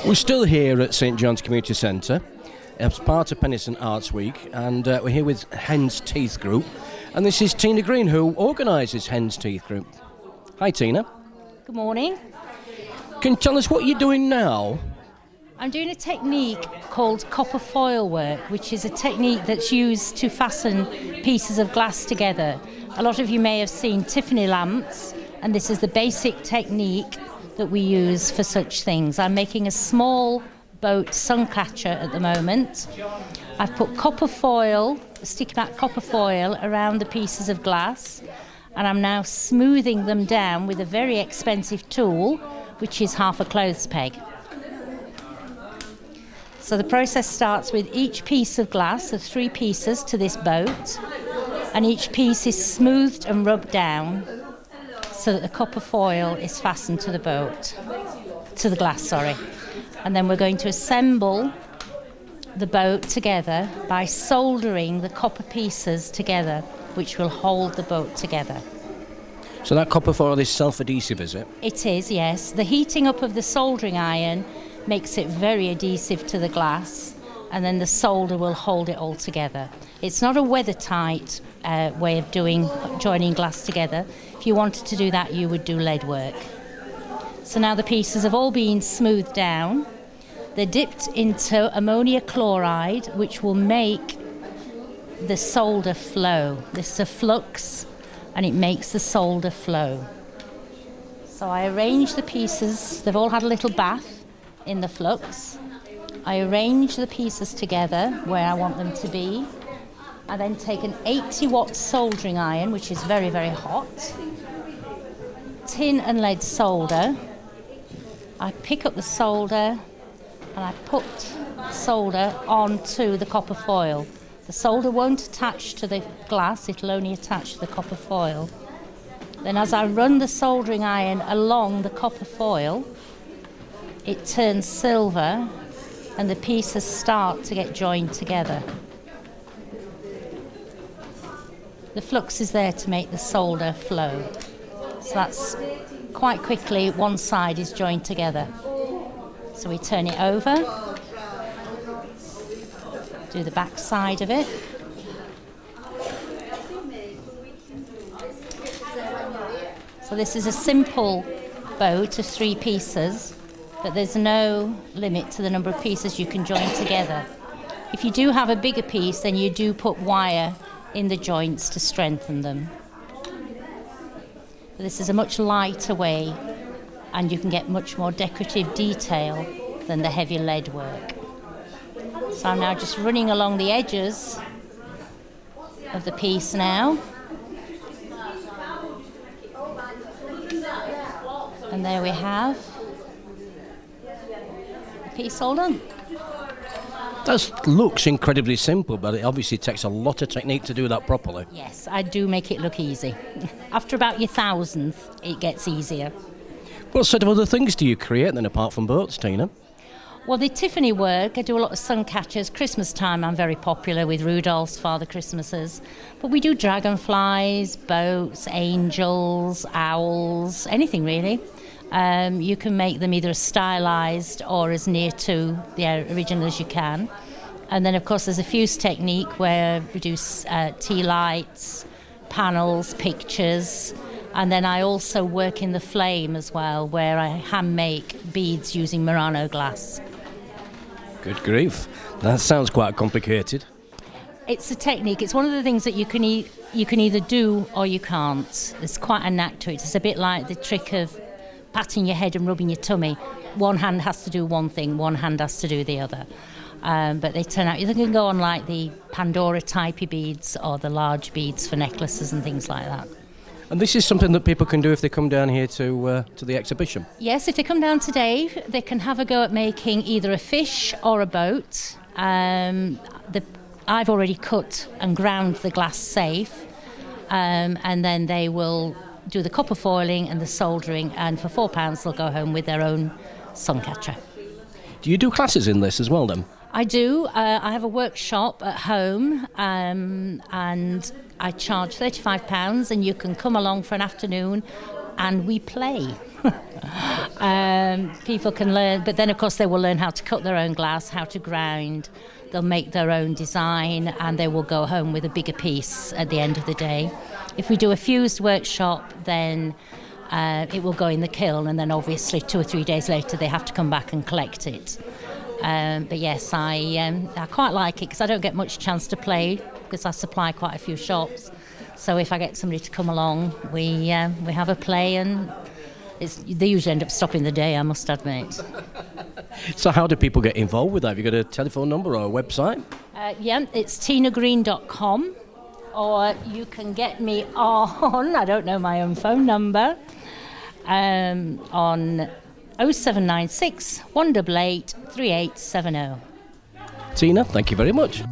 We're still here at St John's Community Centre as part of Penistone Arts Week, and we're here with Hen's Teeth Group, and this is Tina Green, who organises Hen's Teeth Group. Hi Tina. Good morning. Can you tell us what you're doing now? I'm doing a technique called copper foil work, which is a technique that's used to fasten pieces of glass together. A lot of you may have seen Tiffany lamps, and this is the basic technique that we use for such things. I'm making a small boat suncatcher at the moment. I've put copper foil, sticky back copper foil around the pieces of glass, and I'm now smoothing them down with a very expensive tool, which is half a clothes peg. So the process starts with each piece of glass, of 3 pieces to this boat, and each piece is smoothed and rubbed down so that the copper foil is fastened to the boat, to the glass, sorry. And then we're going to assemble the boat together by soldering the copper pieces together, which will hold the boat together. So that copper foil is self-adhesive, is it? It is, yes. The heating up of the soldering iron makes it very adhesive to the glass, and then the solder will hold it all together. It's not a weather-tight way of joining glass together. If you wanted to do that, you would do lead work. So now the pieces have all been smoothed down. They're dipped into ammonia chloride, which will make the solder flow. This is a flux, and it makes the solder flow. So I arrange the pieces. They've all had a little bath in the flux. I arrange the pieces together where I want them to be. I then take an 80-watt soldering iron, which is very, very hot, tin and lead solder. I pick up the solder and I put solder onto the copper foil. The solder won't attach to the glass, it'll only attach to the copper foil. Then as I run the soldering iron along the copper foil, it turns silver and the pieces start to get joined together. The flux is there to make the solder flow. So that's quite quickly one side is joined together. So we turn it over, do the back side of it. So this is a simple boat of 3 pieces, but there's no limit to the number of pieces you can join together. If you do have a bigger piece, then you do put wire in the joints to strengthen them. But this is a much lighter way, and you can get much more decorative detail than the heavy lead work. So I'm now just running along the edges of the piece now. And there we have the piece all done. That looks incredibly simple, but it obviously takes a lot of technique to do that properly. Yes, I do make it look easy. After about your 1000th, it gets easier. What sort of other things do you create then, apart from boats, Tina? Well, the Tiffany work, I do a lot of sun catchers. Christmas time, I'm very popular with Rudolph's Father Christmases. But we do dragonflies, boats, angels, owls, anything really. You can make them either as stylised or as near to the original as you can. And then, of course, there's a fuse technique where we do tea lights, panels, pictures. And then I also work in the flame as well, where I hand make beads using Murano glass. Good grief. That sounds quite complicated. It's a technique. It's one of the things that you can either do or you can't. There's quite a knack to it. It's a bit like the trick of patting your head and rubbing your tummy. One hand has to do one thing, one hand has to do the other. But they turn out, you can go on like the Pandora typey beads or the large beads for necklaces and things like that. And this is something that people can do if they come down here to the exhibition? Yes, if they come down today, they can have a go at making either a fish or a boat. I've already cut and ground the glass safe, and then they will do the copper foiling and the soldering, and for £4 they'll go home with their own suncatcher. Do you do classes in this as well then? I do. I have a workshop at home, and I charge £35, and you can come along for an afternoon and we play. People can learn, but then of course they will learn how to cut their own glass, how to grind. They'll make their own design, and they will go home with a bigger piece at the end of the day. If we do a fused workshop, then it will go in the kiln, and then obviously 2 or 3 days later they have to come back and collect it. But yes, I quite like it because I don't get much chance to play because I supply quite a few shops. So if I get somebody to come along, we have a play, and they usually end up stopping the day, I must admit. So how do people get involved with that? Have you got a telephone number or a website? Yeah, it's tinagreen.com, or you can get me on, I don't know my own phone number, on 0796 188 3870. Tina, thank you very much.